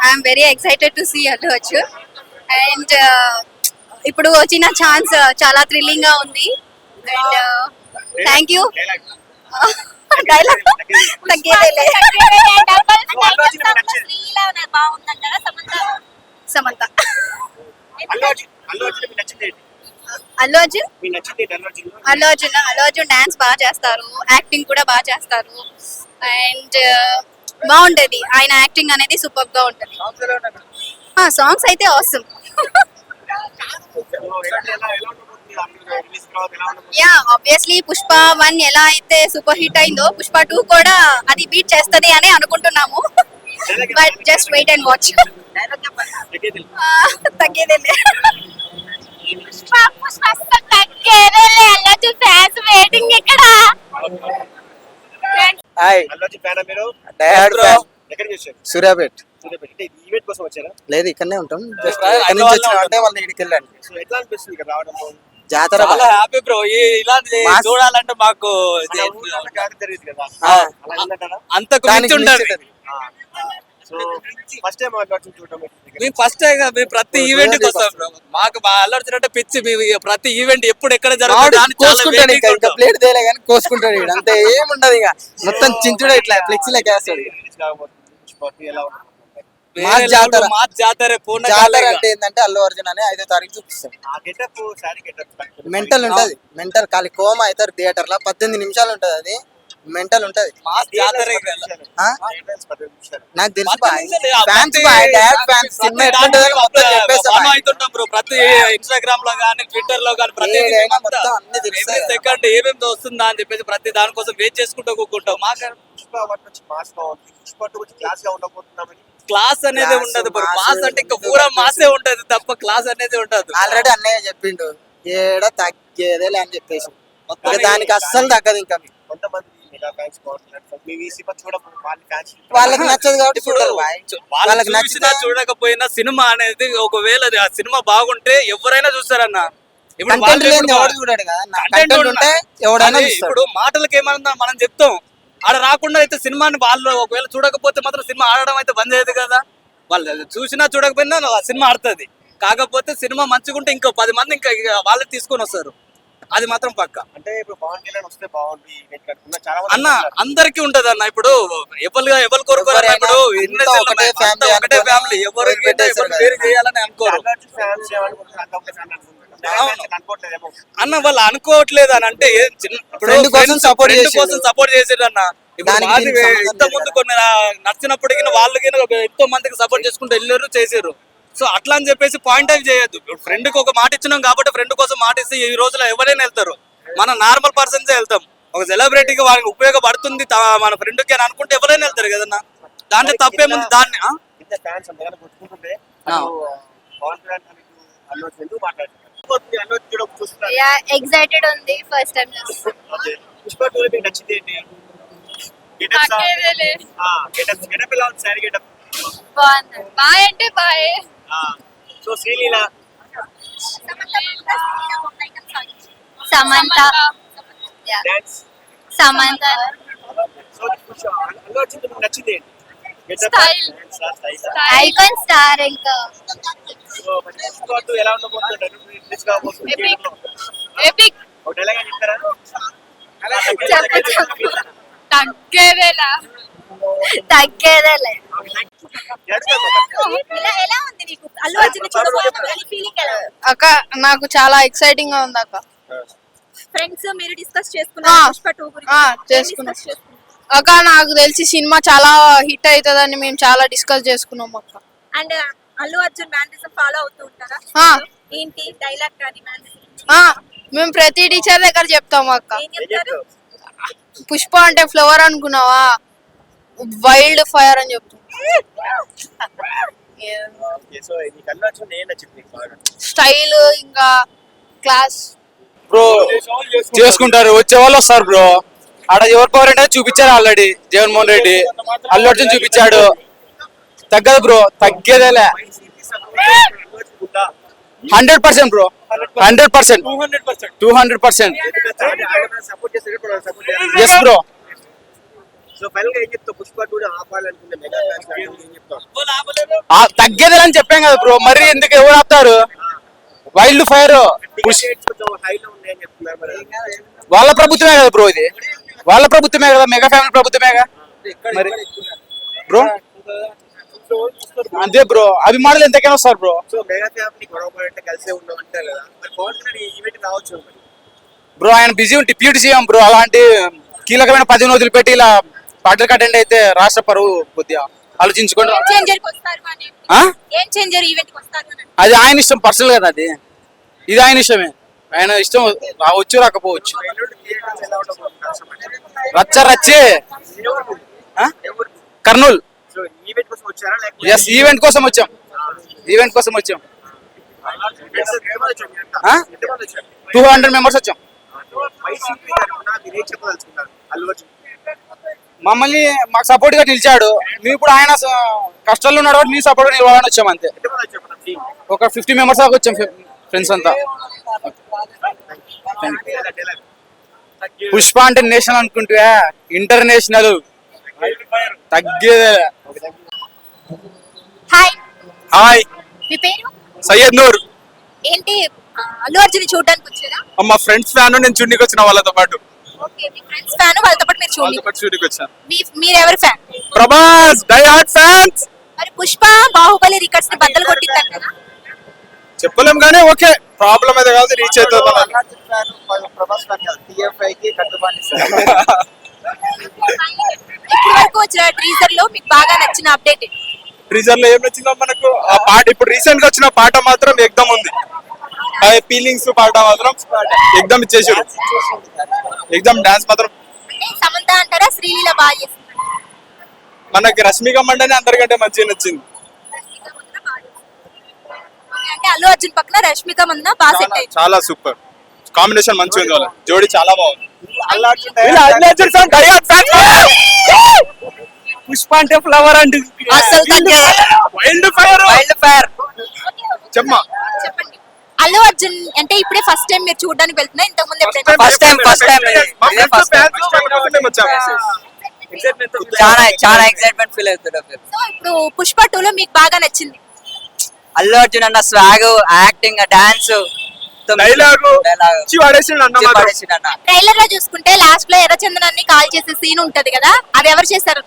I'm very excited to see Allu Arjun and ఇప్పుడు వచ్చిన chance చాలా థ్రిల్లింగ్ గా ఉంది అండ్ థ్యాంక్ యూ డైలాగ్ తగ్గేదేలే సమంత అల్లు అర్జున్ డాన్స్ బాగా చేస్తారు, యాక్టింగ్ కూడా బాగా చేస్తారు అండ్ బాగుంటది. ఆయన యాక్టింగ్ అనేది సూపర్ గా ఉంటది. సాంగ్స్ అయితే ఆసమ్. యా ఆబ్వియస్లీ పుష్ప 1 ఎలా అయితే సూపర్ హిట్ అయిందో పుష్ప 2 కూడా అది బీట్ చేస్తది అని అనుకుంటున్నాము. But just wait and watch. తగ్గేదేలే వెయిటింగ్ ఇక్కడ. సూర్యాపేట్ లేదు, ఇక్కడనే ఉంటాం. అంటే వాళ్ళ ఇక్కడికి వెళ్ళండి. జాతర హ్యాపీ బ్రో. ఇలాంటి చూడాలంటే మాకు అంతకు మించి ఉంటది. మేము ఫస్ట్ మేము ప్రతి ఈవెంట్ కి వస్తాం బ్రో. మాకు అల్లు అర్జున్ అంటే పిచ్చి. ప్రతి ఈవెంట్ ఎప్పుడు ఎక్కడ కోసుకుంటాడు, ఇంకా ప్లేట్ తేలే కానీ కోసుకుంటాడు. అంతే ఏముండదు, ఇక మొత్తం చించుడు ఇట్లా ఫ్లెక్సీ లెక్క వేస్తాడు. జాతర అంటే ఏంటంటే అల్లు అర్జున్ అని 5వ తారీఖు చూపిస్తాడు. మెంటల్ ఉంటది, మెంటల్ ఖాళీ కోమా అవుతారు థియేటర్ లో. 18 నిమిషాలు ఉంటది, అది మెంటల్ ఉంటది. నాకు తెలుసు ప్రతి ఇన్స్టాగ్రామ్ లో గానీ ట్విట్టర్ లో గానీ ప్రతి సెకండ్ ఏమేమి వస్తుందా అని చెప్పేసి ప్రతి దానికోసం వెయిట్ చేసుకుంటూ కూకుంటాం. క్లాస్ అనేది ఉండదు, మాస్ అంటే ఇంకా పూరా మాసే ఉంటది తప్ప క్లాస్ అనేది ఉండదు. ఆల్రెడీ అన్నయ్య చెప్పిండు ఏడ తగ్గేదేలే అని చెప్పేసి, దానికి అస్సలు తగ్గదు. ఇంకా వాళ్ళకి నచ్చదు కాబట్టి వాళ్ళకి నచ్చినా చూడకపోయినా సినిమా అనేది ఒకవేళ ఆ సినిమా బాగుంటే ఎవరైనా చూస్తారన్న. ఇప్పుడు మాటలకి ఏమన్నా మనం చెప్తాం, ఆడ రాకుండా అయితే సినిమాని వాళ్ళు ఒకవేళ చూడకపోతే మాత్రం సినిమా ఆడడం అయితే బంద్ అయ్యేది కదా. వాళ్ళు చూసినా చూడకపోయినా సినిమా ఆడుతుంది. కాకపోతే సినిమా మంచిగుంటే ఇంకో 10 మంది ఇంకా వాళ్ళకి తీసుకొని వస్తారు, అది మాత్రం పక్క. అంటే ఇప్పుడు పవన్ కళ్యాణ్ వస్తే బాగుంది అన్న, అందరికి ఉంటది అన్న. ఇప్పుడు ఎవరు కోరుకోరు. ఇప్పుడు ఒకటే ఫ్యామిలీ, ఎవరు వేరు చేయాలని అనుకోరు అన్న. వాళ్ళు అనుకోవట్లేదు అని అంటే సపోర్ట్ చేసేది అన్న. ఇంత ముందు కొన్ని నచ్చినప్పటికీ వాళ్ళకి ఎంతో మందికి సపోర్ట్ చేసుకుంటూ వెళ్ళారు, చేసారు. సో అట్లా అని చెప్పేసి పాయింట్ ఆఫ్ చేయొద్దు. ఫ్రెండ్ కి ఒక మాట ఇచ్చినాం కాబట్టి ఫ్రెండ్ కోసం మాట ఇస్తే ఈ రోజులో ఎవరైనా వెళ్తారు. మనం నార్మల్ పర్సన్స్ వెళ్తాం. ఒక సెలబ్రిటీకి వాళ్ళకి ఉపయోగపడుతుంది మన ఫ్రెండ్ కి అని అనుకుంటే ఎవరైనా వెళ్తారు కదన్నా. దాంట్లో తప్పేముంది? దాన్ని ఎక్సైటెడ్ ఉంది ఫస్ట్ టైం. బాయ్ అంటే బాయ్. సో శ్రీలీల, సమంత, సమంత నచ్చింది ఐకాన్ స్టార్. ఇంకా ఎలా ఉండబోతుంది? తగ్గేదేలే. అక్క నాకు చాలా ఎక్సైటింగ్ గా ఉంది అక్క. ఫ్రెండ్స్ మీరు డిస్కస్ చేసుకున్నాం అక్క. నాకు తెలిసి సినిమా చాలా హిట్ అవుతుందని మేము చాలా డిస్కస్ చేసుకున్నాం అక్క. And Allu Arjun mannerism follow అవుతూ ఉంటారా? ఏంటి డైలాగ్ కానీ మేము ప్రతి టీచర్ దగ్గర చెప్తాం అక్క. పుష్ప అంటే ఫ్లవర్ అనుకున్నావా, వైల్డ్ ఫైర్ అని చెప్తాం. స్టైల్ ఇంకా క్లాస్. బ్రో చేసుకుంటారు, వచ్చే వాళ్ళు వస్తారు బ్రో. ఆడ ఎవరి పవర్ అంటే చూపించారు ఆల్రెడీ. జగన్మోహన్ రెడ్డి, అల్లు అర్జున్ చూపించాడు. తగ్గదు బ్రో, తగ్గేదేలే. 100% bro, 100%, 200%. Yes bro. So final గా ఏం చెప్తావు? పుష్ప 2 ఆపాలనుకునే మెగా ఫ్యాన్స్ ఏం చెప్తావు? తగ్గేది అని చెప్పాం కదా బ్రో, మరి ఎందుకు ఎవరు ఆపుతారు? వైల్డ్ ఫైర్ టికెట్స్ కొంచెం హైలో ఉన్నాయని చెప్తున్నారు మరి. వాళ్ళ ప్రభుత్వమే కదా బ్రో, ఇది వాళ్ళ ప్రభుత్వమే కదా, మెగా ఫ్యామిలీ ప్రభుత్వమేగా మరి బ్రో. అంతే బ్రో, అభిమానులు ఎంతకైనా వస్తారు బ్రో. సో మెగా ఫ్యామిలీ గొడవ పడంటే కలిసే ఉన్నాం అంటారు కదా, మరి పవన్ కళ్యాణ్ ఈ ఈవెంట్ రావచ్చు మరి. బ్రో ఆయన బిజీ డిప్యూటీ సీఎం బ్రో, అలాంటి కీలకమైన పదవిని వదిలిపెట్టి ఇలా పార్టీలకు అటెండ్ అయితే రాష్ట్ర పరువు కొద్దిగా ఆలోచించుకోండి. ఏం చేంజర్ కి వస్తారు అని ఆ? ఏం చేంజర్ ఈవెంట్ కి వస్తారు అని అది ఆయన ఇష్టం, పర్సనల్ కదా అది, ఇది ఆయన ఇష్టమే, ఆయన ఇష్టం రావచ్చు రాకపోవచ్చు. ఎల్లుండి థియేటర్స్ ఎలా ఉండబోతున్నారు? రచ్చ రచ్చే ఆ? కర్నూలు. సో ఈవెంట్ కోసం వచ్చారా లేకపోతే ఎస్, ఈవెంట్ కోసం వచ్చాం, ఈవెంట్ కోసం వచ్చాం. ఎంతమంది ఆ? వచ్చారు? 200 మెంబర్స్ వచ్చాం. వైసీపీ తరఫున మీరు ఏం చెప్పదలుచుకున్నారు? అల్లు అర్జున్ మమ్మల్ని మాకు సపోర్ట్ గా నిలిచాడు, మేము ఇప్పుడు ఆయన కష్టాల్లో ఉన్నాడు కాబట్టి మీ సపోర్ట్ నిలవాలని వచ్చాం అంతే. ఎంతమంది వచ్చారు మన టీం? ఒక 50 మెంబర్స్ దాకా వచ్చాం ఫ్రెండ్స్ అంతా. పుష్ప అంటే నేషనల్ అనుకుంటే ఇంటర్నేషనల్ తగ్గేదే. హాయ్, హాయ్, మీ పేరు సయ్యద్ నూర్. ఏంటి? అల్లు అర్జున్ చూడడానికి వచ్చారా? మా ఫ్రెండ్స్ ఫ్యాన్, నేను చూడడానికి వచ్చిన వాళ్ళతో పాటు. ఓకే, మీ ఫ్రెండ్స్ ఫ్యాన్, వాళ్ళతో పాటు మీరు చూడండి. వచ్చాను. మీరు ఎవరి fan? Prabhas die hard fans. మరి పుష్ప బాహుబలి రికార్డ్స్ ని బద్దలు కొట్టిందంట కదా? చెప్పలేం కానీ ఓకే, ప్రాబ్లం అయితే కాదు, రీచ్ అవుతుంది. ప్రభాస్ TFI కి కట్టుబాటు ఇప్పటి వరకు వచ్చిన టీజర్ లో మీకు బాగా నచ్చిన అప్డేట్ ఏంటి? టీజర్ లో ఏం నచ్చిందో మనకు ఆ పాట, ఇప్పుడు రీసెంట్ గా వచ్చిన పాట మాత్రం ఎగ్దమ్ ఉంది. ఆ ఫీలింగ్స్ పాట మాత్రం ఎగ్దమ్ ఇచ్చేసారు, ఎగ్దమ్ డాన్స్ మాత్రం. అంటే సమంత అంటారా శ్రీలీల బాగా చేస్తుంది? మనకి రష్మిక మండనే అందరికంటే మంచిగా నచ్చింది. అంటే అల్లు అర్జున్ పక్కన రష్మిక మందన బాగా సెట్ అయింది. చాలా సూపర్ కాంబినేషన్, మంచిగా ఉంది, వాళ్ళ జోడి చాలా బాగుంది. పుష్ప అంటే ఫ్లవర్ అండి, అసలు వైల్డ్ ఫైర్, వైల్డ్ ఫైర్. చెప్పమా. చెప్పండి, అల్లు అర్జున్ అంటే ఇప్పుడే ఫస్ట్ టైం మీరు చూడడానికి వెళ్తున్నా, ఇంతకు ముందు ఎప్పుడైనా? ఫస్ట్ టైం చాలా ఎక్సైట్మెంట్ ఫీల్ అవుతుంది. సో ఇప్పుడు పుష్ప 2 లో మీకు బాగా నచ్చింది? అల్లు అర్జున్ అన్న swag, acting, dance, dialogue trailer లో చూసుకుంటే లాస్ట్ లో ఎర్రచందనాన్ని కాల్ చేసే సీన్ ఉంటది కదా, అది ఎవరు చేశారు?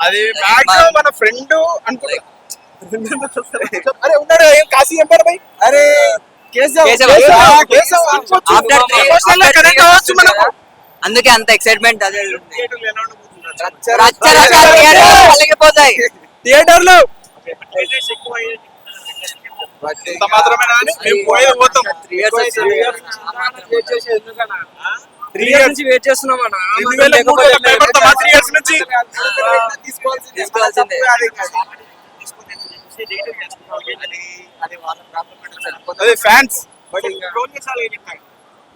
అది మాక్సిమం మన ఫ్రెండ్ అనుకుంటా. అరే ఉన్నాడు, ఏం కాశీ ఎంపర్ బై, అరే అందుకే అంత ఎక్సైట్మెంట్ అదే పోతాయి థియేటర్లు. ఇంత మాత్రమే కానీ మేము పోయేది పోతాం. 3 years నుంచి వెయిట్ చేస్తున్నాం అన్న. 2003 లో భయపడతామా? 3 years నుంచి తీసుకోవాల్సిందే. అదే ఫ్యాన్స్.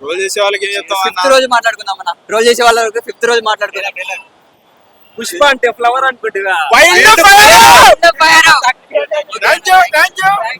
రోల్ చేసే వాళ్ళకి ఏం చెప్తాం? 5th రోజు మాట్లాడుకుందాం అన్న. రోల్ చేసే వాళ్ళకి 5th రోజు మాట్లాడుకుందాం. పుష్ప అంటే ఫ్లవర్ అనుకుంటుగా.